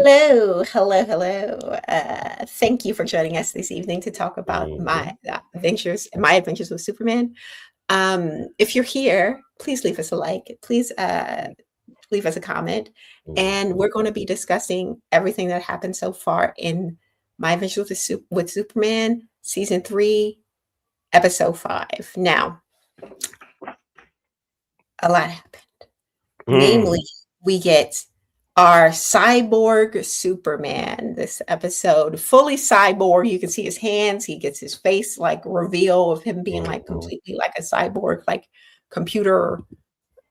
Hello, hello, hello. Thank you for joining us this evening to talk about Mhm, my adventures with Superman. If you're here, please leave us a like. Please leave us a comment, and mhm. we're going to be discussing everything that happened so far in my adventures with Superman, season 3, episode 5. Now, a lot happened. Namely, Mm. we get our cyborg Superman this episode, fully cyborg. You can see his hands, he gets his face like reveal of him being like Mhm. completely like a cyborg, like computer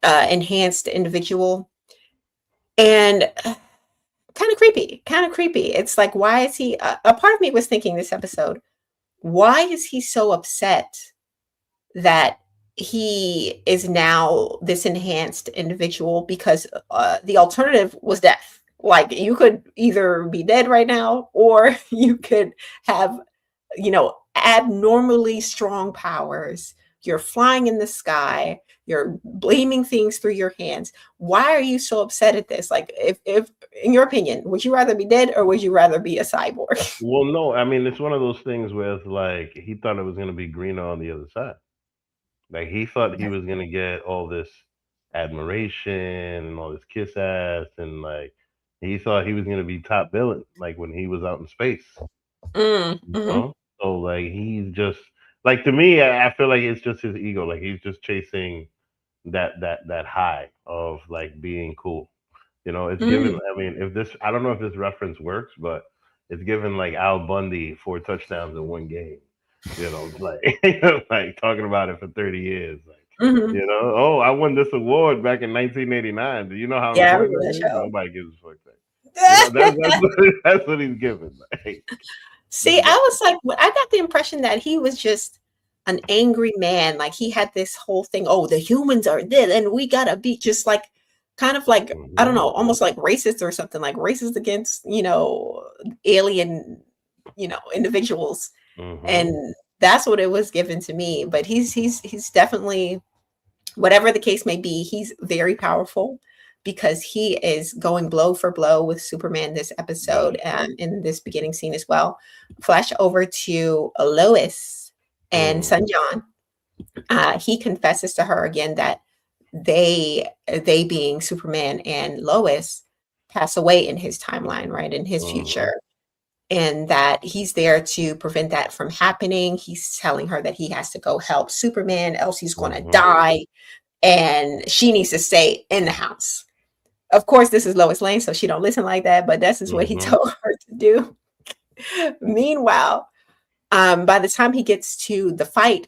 enhanced individual. And kind of creepy, kind of creepy. It's like, why is he? A part of me was thinking this episode, why is he so upset that he is now this enhanced individual because the alternative was death. Like you could either be dead right now or you could have, abnormally strong powers. You're flying in the sky, you're blaming things through your hands. Why are you so upset at this? Like if in your opinion, would you rather be dead or would you rather be a cyborg? Well, no, I mean, it's one of those things where it's like he thought it was gonna be greener on the other side. Like he thought he Yes. was gonna get all this admiration and all this kiss ass, and like he thought he was gonna be top villain, like when he was out in space. You Mm-hmm. know? So like he's just like to me, I feel like it's just his ego. Like he's just chasing that high of like being cool. It's given. Mm. I mean, if this, I don't know if this reference works, but it's given like Al Bundy 4 touchdowns in one game. Like like talking about it for 30 years. Like, Hmm. oh, I won this award back in 1989. Do you know how Yeah, I important remember that that is? show. Nobody gives a fuck. That. That's that's what he's given. Like, See, I but was like, I got the impression that he was just an angry man. Like he had this whole thing. Oh, the humans are dead, and we gotta be just like, kind of like I don't mhm, know, almost like racist or something. Like racist against alien individuals, mhm, and that's what it was given to me. But he's definitely, whatever the case may be, he's very powerful because he is going blow for blow with Superman this episode yes, and in this beginning scene as well. Flash over to Lois and mm, Son John. He confesses to her again that they being Superman and Lois pass away in his timeline, right, in his mhm, future, and that he's there to prevent that from happening. He's telling her that he has to go help Superman, else he's going to mhm, die and she needs to stay in the house. Of course, this is Lois Lane, so she don't listen like that, but this is what he mhm, told her to do. Meanwhile, by the time he gets to the fight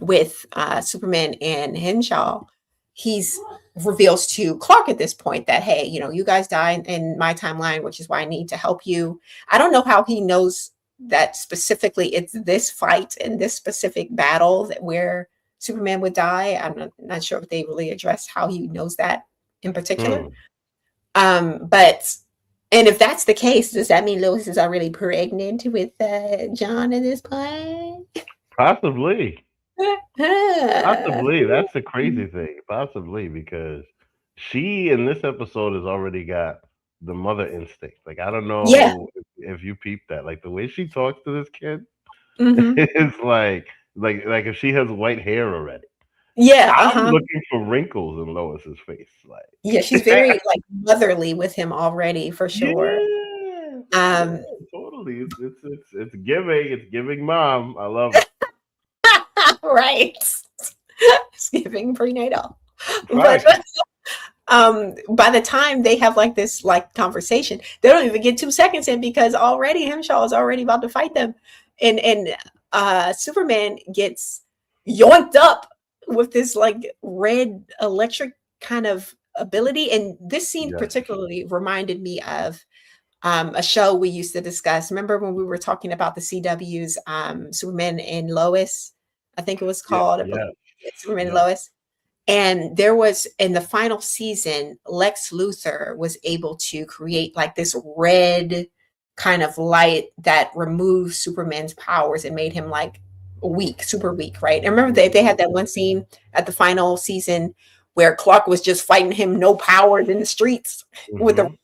with Superman and Henshaw, he's reveals to Clark at this point that, hey, you guys died in my timeline, which is why I need to help you. I don't know how he knows that specifically it's this fight and this specific battle that where Superman would die. I'm not sure if they really addressed how he knows that in particular. mm. But and if that's the case, does that mean Lois is already pregnant with John at this point? Possibly. Possibly. That's the crazy thing. Possibly because she in this episode has already got the mother instinct. Like I don't Yeah. know if you peep that. Like the way she talks to this kid Hmm. is like if she has white hair already. Yeah. I'm Uh-huh. looking for wrinkles in Lois's face. Yeah, she's Like very, like, motherly with him already for sure. yeah. Yeah, Um, totally. It's giving mom. I love it. right. It's giving prenatal. But, Right. by the time they have, like, this, like, conversation, they don't even get 2 seconds in because already Hemshaw is already about to fight them. And Superman gets yoinked up with this, like, red electric kind of ability, and this scene Yes. particularly reminded me of a show we used to discuss. Remember when we were talking about the CW's Superman and Lois? I think it was Yeah. called Yes. Superman and Yes. Lois. And there was in the final season, Lex Luthor was able to create like this red kind of light that removed Superman's powers and made him like weak, super weak, right? And remember they Mhm. had that one scene at the final season where Clark was just fighting him, no powers in the streets with the Mhm.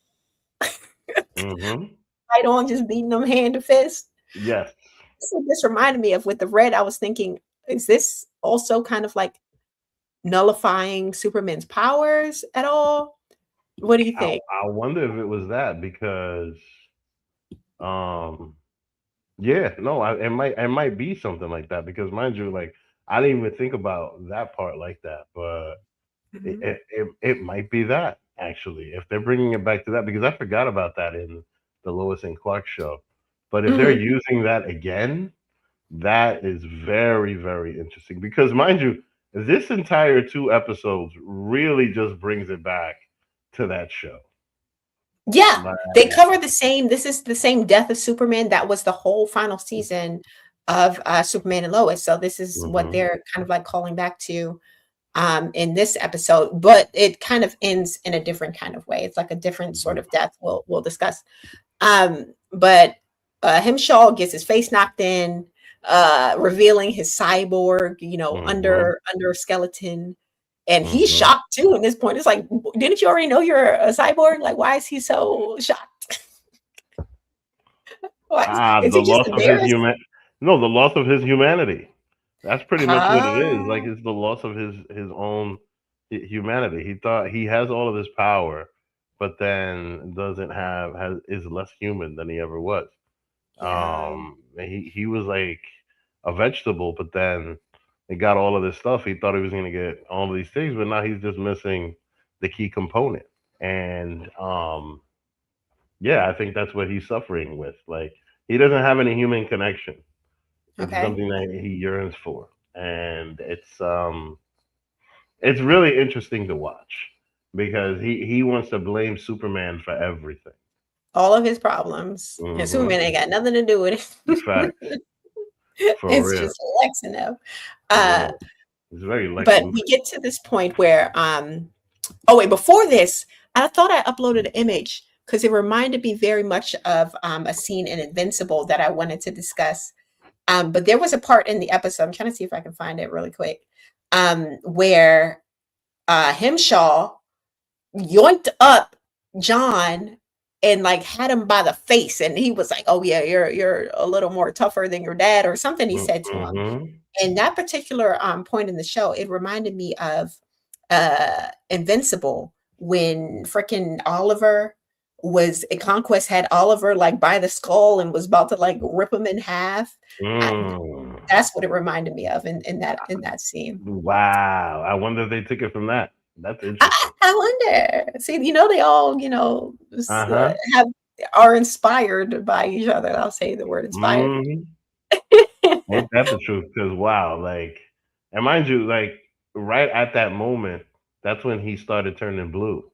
Mm-hmm. Right on, just beating them hand to fist. Yes. So this reminded me of with the red. I was thinking, is this also kind of like nullifying Superman's powers at all? What do you I, think? I wonder if it was that because, um, yeah, no, it might be something like that because mind you, like I didn't even think about that part like that, but it Mhm. it, it, it might be that actually if they're bringing it back to that because I forgot about that in the Lois and Clark show. But if they're Mhm. using that again, that is very, very interesting because, mind you, this entire 2 episodes really just brings it back to that show. Yeah, they Like, cover the same. This is the same death of Superman that was the whole final season of Superman and Lois. So this is what mhm, they're kind of like calling back to in this episode, but it kind of ends in a different kind of way. It's like a different sort mhm, of death. We'll discuss. But Himshaw gets his face knocked in, revealing his cyborg, mhm, under skeleton, and he's mhm. shocked too. At this point, it's like, didn't you already know you're a cyborg? Like, why is he so shocked? Why is The he just loss of his embarrassed? human. No, the loss of his humanity. That's pretty much what it is. Like Ah, it's the loss of his own humanity. He thought he has all of this power, but then doesn't have has is less human than he ever was. yeah, He was like a vegetable, but then he got all of this stuff. He thought he was gonna get all of these things, but now he's just missing the key component. And yeah, I think that's what he's suffering with. Like he doesn't have any human connection. It's okay. something that he yearns for, and it's really interesting to watch because he wants to blame Superman for everything. All of his problems, and Hmm. Superman ain't got nothing to do with it. Facts, for It's real, just Lex and them. for Uh, real. It's very Lex but Luthor. we get to this point where, oh wait, before this, I thought I uploaded an image because it reminded me very much of a scene in Invincible that I wanted to discuss. But there was a part in the episode. I'm trying to see if I can find it really quick, where Himshaw yoinked up John and like had him by the face, and he was like, "Oh yeah, you're a little more tougher than your dad," or something he said to him. Mm-hmm. And that particular point in the show, it reminded me of Invincible when freaking Oliver was Conquest had Oliver like by the skull and was about to like rip him in half. I, Mm. that's what it reminded me of in that scene. Wow, I wonder if they took it from that. That's I, interesting. I wonder. See, they all Uh huh. have are inspired by each other. I'll say the word inspired. Hmm. Ain't that the truth? Because wow, like, and mind you, like right at that moment, that's when he started turning blue,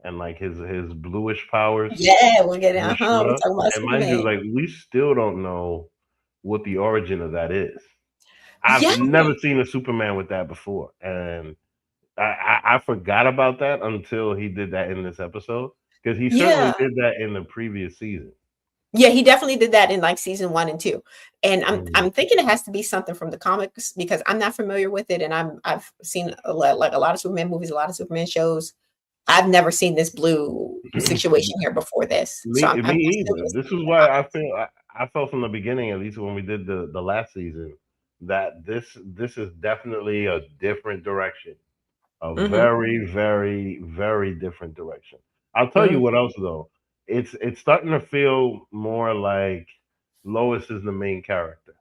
and like his bluish powers Yeah, we're getting just we're showed up. talking about And mind you, Superman. like we still don't know what the origin of that is. I've Yeah, never seen a Superman with that before, and I forgot about that until he did that in this episode because he certainly yeah. did that in the previous season. Yeah, he definitely did that in like season 1 and 2. And Mm, I'm thinking it has to be something from the comics because I'm not familiar with it, and I've seen like a lot of Superman movies, a lot of Superman shows. I've never seen this blue situation here before this. So me I'm guessing either. it's This is the why comics. I felt from the beginning, at least when we did the last season, that this is definitely a different direction, a Mhm, very, very, very different direction. I'll tell you mhm. what else though. It's starting to feel more like Lois is the main character,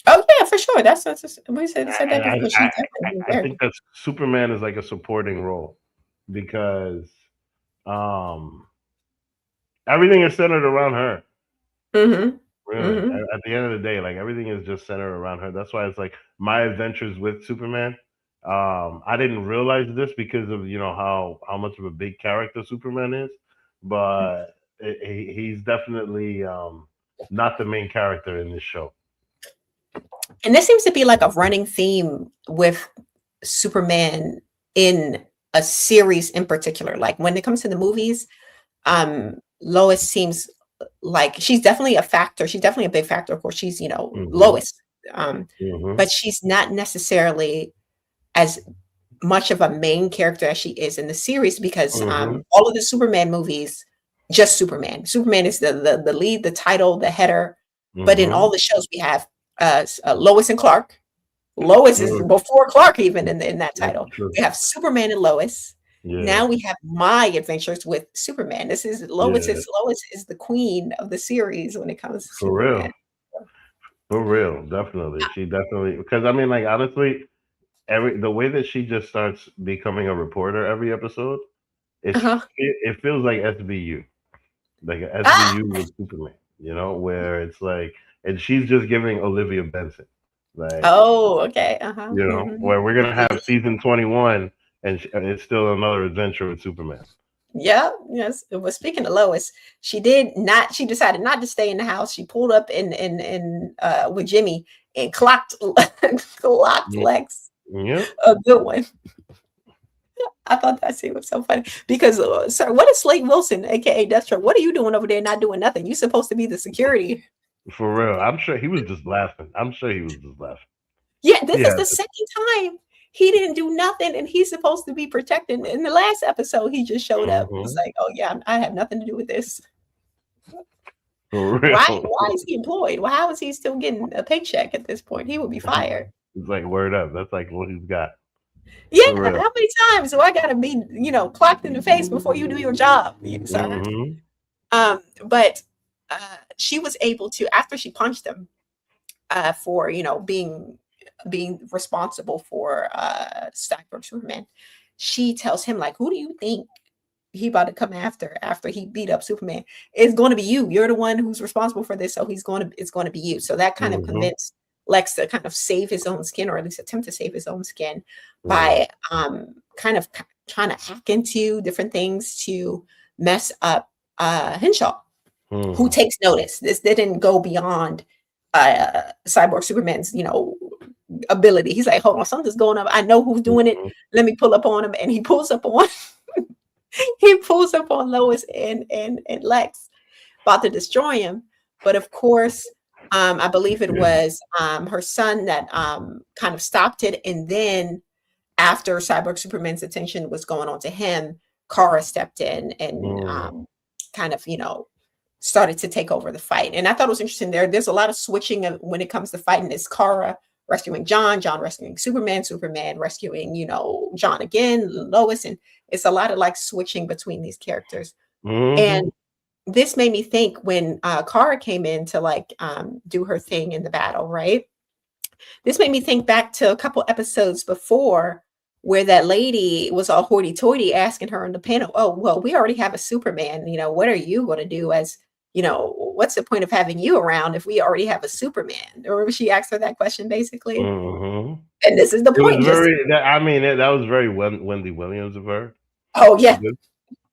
Oh, yeah, for sure. That's we said that and before. She's definitely a I think character. that Superman is like a supporting role because um everything is centered around her. Mhm, Really, mhm. at the end of the day, like everything is just centered around her. That's why it's like my adventures with Superman. I didn't realize this because of how much of a big character Superman is, but he's definitely not the main character in this show. And this seems to be like a running theme with Superman in a series in particular. Like when it comes to the movies, Lois seems like she's definitely a factor. She's definitely a big factor. Of course, she's, Hmm. Lois. Um, Hmm. but she's not necessarily as much of a main character as she is in the series because Hmm. all of the Superman movies just Superman. Superman is the lead, the title, the header. But in all Mm-hmm. the shows, we have Lois and Clark. Lois is Mm, before Clark even in that that's title. true. We have Superman and Lois. Yeah. Now we have My Adventures with Superman. This is Yeah. Lois is the queen of the series when it comes to For Superman. real. For real. Definitely. She definitely, because I mean, like, honestly, the way that she just starts becoming a reporter every episode, Uh-huh. it feels like SVU, like a Ah, SVU with Superman, where it's like, and she's just giving Olivia Benson, like, oh, okay. Uh-huh. Mhm. where we're gonna have season 21, and it's still another adventure with Superman. Yeah, yes. Well, speaking of Lois, she decided not to stay in the house. She pulled up in with Jimmy and clocked clocked Mm, Lex. yeah, A good one. I thought that scene was so funny because, sir, what is Slade Wilson, aka Deathstroke? What are you doing over there, not doing nothing? You're supposed to be the security. for real. I'm sure he was just laughing. I'm sure he was just laughing. Yeah, this is Yeah. the second time he didn't do nothing, and he's supposed to be protecting. In the last episode, he just showed up. It's Hmm. like, oh yeah, I have nothing to do with this. For Why? real. Why is he employed? Well, how is he still getting a paycheck at this point? He would be fired. It's like word up. That's like what he's got. Yeah, For real. how many times do I gotta be, clocked in the face before you do your job, sir? Hmm. But she was able to, after she punched him for being responsible for Cyborg Superman, she tells him like, "Who do you think he about to come after he beat up Superman? It's going to be you. You're the one who's responsible for this, so it's going to be you." So that kind of Hmm. convinced Lex to kind of save his own skin, or at least attempt to save his own skin Yeah. by kind of trying to hack into different things to mess up Henshaw, who Hmm. takes notice. This didn't go beyond Cyborg Superman's, ability. He's like, hold on, something's going on. I know who's doing it. Hmm. Let me pull up on him, and he pulls up on he pulls up on Lois and Lex, about to destroy him. But of course, I believe it was her son that kind of stopped it, and then after Cyborg Superman's attention was going on to him, Kara stepped in and Hmm. kind of, started to take over the fight. And I thought it was interesting there's a lot of switching when it comes to fighting. It's Kara rescuing John rescuing Superman rescuing, John again, Lois, and it's a lot of like switching between these characters. Hmm. And this made me think when Kara came in to like do her thing in the battle, right? This made me think back to a couple episodes before where that lady was all hoity-toity asking her on the panel, "Oh, well, we already have a Superman. What are you going to do as, what's the point of having you around if we already have a Superman?" Remember she asked her that question basically? Hmm. And this is the It was point. Just, very. I mean, that was very Wendy Williams of her. oh, To yeah. do.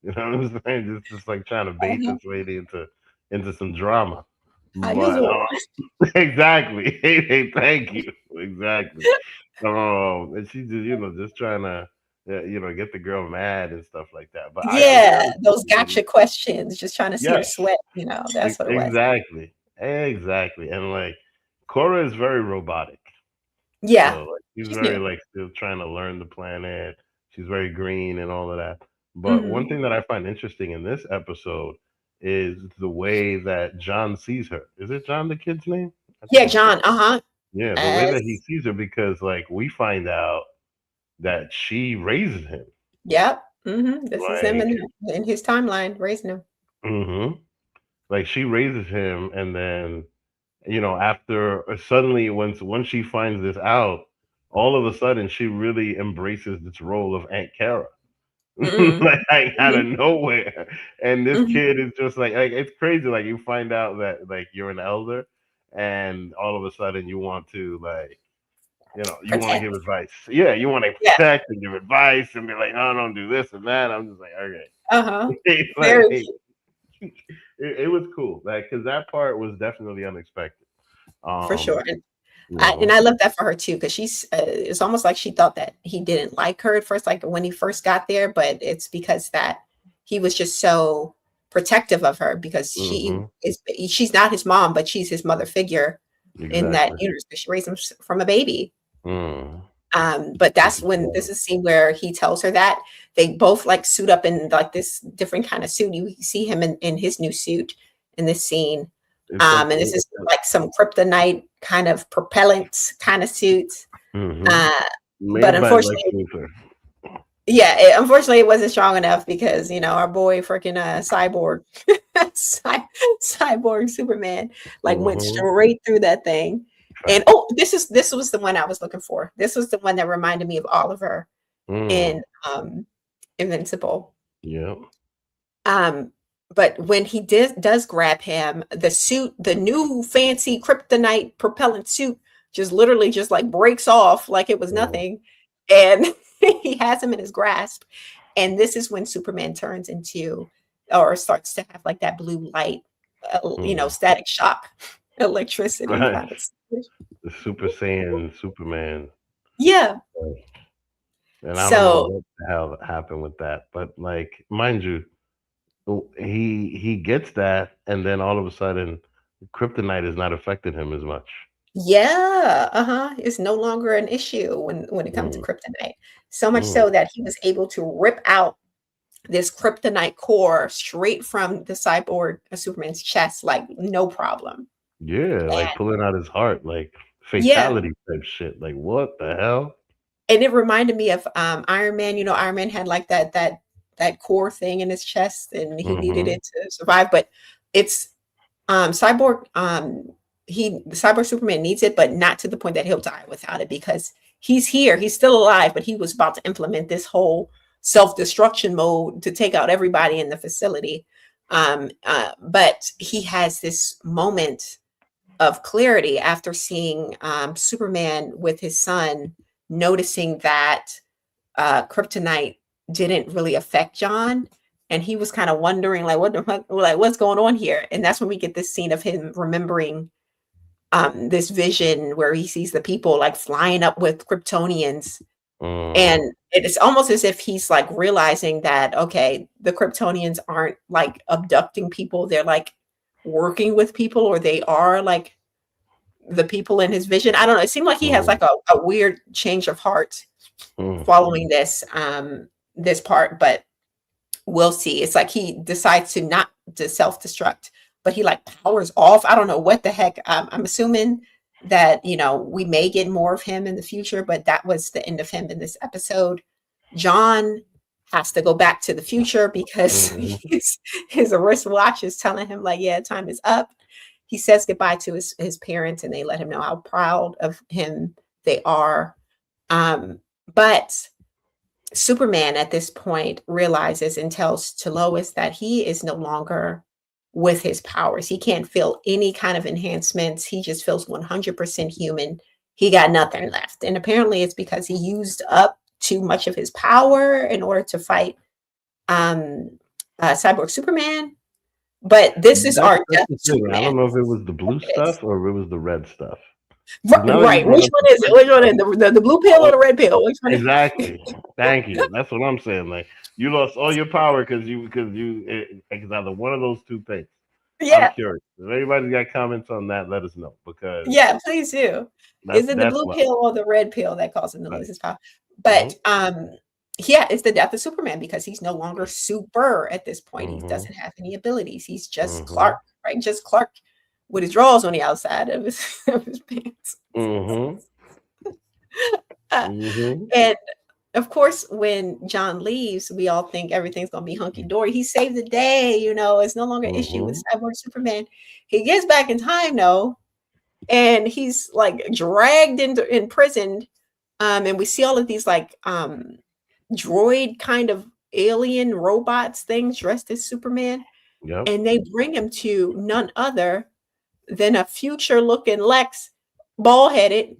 You know what I'm saying? Just like trying to bait Uh-huh. this lady into some drama. How you But doing? exactly. Hey, thank you. Exactly. And she just just trying to get the girl mad and stuff like that. But I mean, Yeah, those honestly, gotcha questions, just trying to see her yes, sweat, that's what it was. exactly, exactly. And like Cora is very robotic. Yeah, So like she's she's very new. like still trying to learn the planet. She's very green and all of that. But one Mhm. thing that I find interesting in this episode is the way that John sees her. Is it John the kid's name? I think Yeah, it's John. John, uh-huh. Yeah, the way that he As sees her because like we find out that she raises him. Yep. Mhm. This is him Like in his timeline, raising him. hmm like she raises him and then after suddenly once she finds this out, all of a sudden she really embraces this role of Aunt Kara. Mm. Like out of Mhm. nowhere. And this Mhm. kid is just like it's crazy. Like you find out that like you're an elder and all of a sudden you want to like you want to give Protect. advice. Yeah, you want to Yeah. protect and give advice and be like, no, don't do this and that. I'm just like, Uh-huh. okay. Very Like it was cool. Like because that part was definitely unexpected. for sure. Um, And you I know. love that for her too, because it's almost like she thought that he didn't like her at first, like when he first got there, but it's because that he was just so protective of her because Hmm. she's not his mom, but she's his mother figure in that Exactly. universe because she raised him from a baby. Mm. But that's when this is a scene where he tells her that they both like suit up in like this different kind of suit. You see him in his new suit in this scene. And this is like some kryptonite kind of propellant kind of suit. But unfortunately, unfortunately, it wasn't strong enough because our boy freaking cyborg, cyborg Superman, like went straight through that thing. And this was the one I was looking for. This was the one that reminded me of Oliver in Invincible. Yeah. But when he does grab him, the suit, the new fancy kryptonite propellant suit, just literally just like breaks off like it was nothing, and he has him in his grasp. And this is when Superman turns into, or starts to have like that blue light, static shock, electricity. Right. The Super Saiyan Superman. Yeah. And I don't know what the hell happened with that, but like, mind you, he gets that, and then all of a sudden, kryptonite is not affecting him as much. Yeah, it's no longer an issue when it comes to kryptonite. So much so that he was able to rip out this kryptonite core straight from the cyborg Superman's chest, like no problem. Yeah, like pulling out his heart, like fatality type shit. Like, what the hell? And it reminded me of Iron Man. Iron Man had like that core thing in his chest, and he needed it to survive. But it's cyborg. The cyborg Superman needs it, but not to the point that he'll die without it, because he's here. He's still alive, but he was about to implement this whole self-destruction mode to take out everybody in the facility. But he has this moment of clarity after seeing Superman with his son, noticing that kryptonite didn't really affect John. And he was kind of wondering, like, what the fuck, like, what's going on here? And that's when we get this scene of him remembering this vision where he sees the people like flying up with Kryptonians. And it's almost as if he's like realizing that, okay, the Kryptonians aren't like abducting people. They're like working with people, or they are like the people in his vision. I don't know. It seemed like he has like a weird change of heart following this part, but we'll see. It's like he decides to not to self-destruct, but he like powers off. I don't know what the heck. I'm assuming that, we may get more of him in the future, but that was the end of him in this episode. John has to go back to the future because his wristwatch is telling him like, yeah, time is up. He says goodbye to his parents, and they let him know how proud of him they are. But Superman at this point realizes and tells to Lois that he is no longer with his powers. He can't feel any kind of enhancements. He just feels 100% human. He got nothing left. And apparently it's because he used up too much of his power in order to fight Cyborg Superman. But this is our death Superman. I don't know if it was the blue stuff or if it was the red stuff. Right. Which one is it? Which one is it? The blue pill or the red pill? Which one? Exactly. Thank you. That's what I'm saying. Like, you lost all your power because it's either one of those two things. Yeah. I'm curious. If anybody's got comments on that, let us know, because please do. Is it the blue pill or the red pill that caused him to lose his power? But it's the death of Superman, because he's no longer super at this point. He doesn't have any abilities. He's just Clark, right? Just Clark with his drawers on the outside of his pants. And of course, when John leaves, we all think everything's going to be hunky-dory. He saved the day, it's no longer an issue with Cyborg Superman. He gets back in time, though, and he's like dragged into imprisoned. And we see all of these like droid kind of alien robots things dressed as Superman. Yep. And they bring him to none other than a future-looking Lex, bald-headed,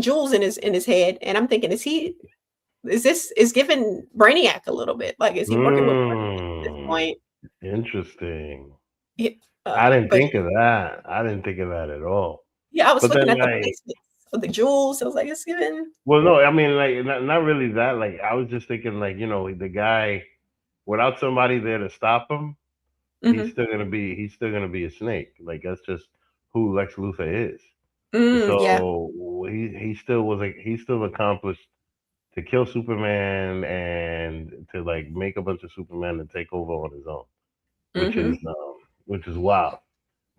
jewels in his head. And I'm thinking, is giving Brainiac a little bit? Like, is he working with Brainiac at this point? Interesting. I didn't think of that. I didn't think of that at all. Yeah, I was looking at the placements of the jewels. I was like, it's giving. Well, no, I mean, like, not really that. Like, I was just thinking, like, the guy, without somebody there to stop him, he's still gonna be a snake. Like, that's just who Lex Luthor is. Yeah. So he still was like he still accomplished to kill Superman and to like make a bunch of Superman and take over on his own, which is Hmm. which is wild.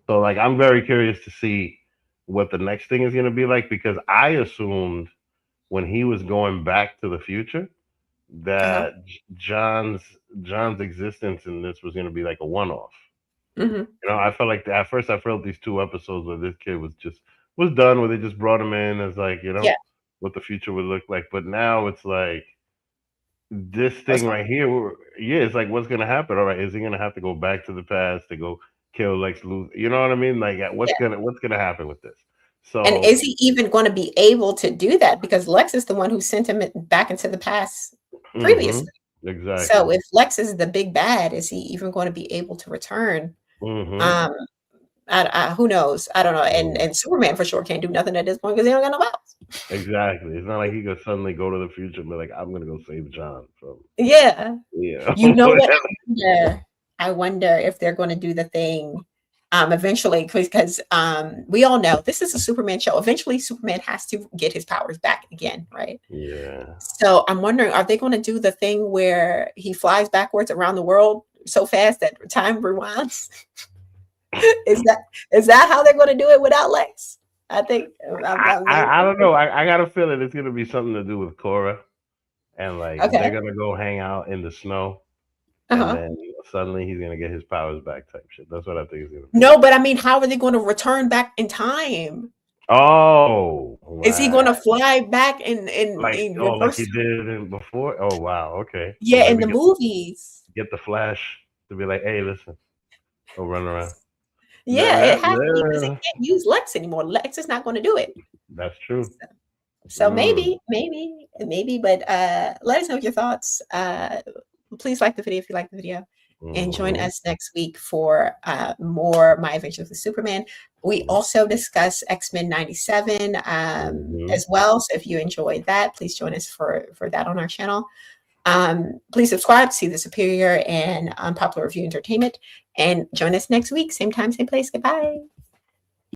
So like I'm very curious to see what the next thing is going to be like because I assumed when he was going back to the future Uh-huh. that John's existence in this was going to be like a one-off. Hmm. You know, I felt like at first I felt these 2 episodes where this kid was done where they just brought him in as like Yeah. what the future would look like. But now it's like this What's thing right here. Yeah, it's like what's gonna happen? All right, is he gonna have to go back to the past to go kill Lex Luthor? You know what I mean? Like what's gonna happen with this? And So is he even going to be able to do that? Because Lex is the one who sent him back into the past hmm previously. So exactly. if Lex is the big bad, is he even going to be able to return? hmm Um, who knows? I don't know. And Superman for sure can't do nothing at this point because he don't got no powers. Exactly. It's not like he could suddenly go to the future and be like, I'm gonna go save John from Yeah. You know what? whatever. I wonder if they're going to do the thing eventually because we all know this is a Superman show. Eventually, Superman has to get his powers back again, right? Yeah. So I'm wondering, are they going to do the thing where he flies backwards around the world so fast that time rewinds? Is that how they're going to do it without Lex? I think I'm very I don't know. I got a feeling it's gonna be something to do with Cora and like they're okay. gonna go hang out in the snow and Uh-huh. then suddenly he's gonna get his powers back type shit. That's what I think it's gonna be. No, but I mean, how are they going to return back in time? Oh Is he going wow. to fly back in Like reverse? he did in before? Oh wow, okay. So Yeah, in maybe the movies. get the Flash to be like, hey, listen, go run around. Yeah, it has to be because they Yeah, can't use Lex anymore. Lex is not going to do it. that's true. So Mm. maybe, but let us know your thoughts. Please like the video if you like the video. And join hmm us next week for more My Adventures with Superman. We also discuss X-Men 97 hmm as well. So if you enjoyed that, please join us for that on our channel. Please subscribe to see the Superior and Unpopular Review Entertainment. And join us next week, same time, same place. Goodbye.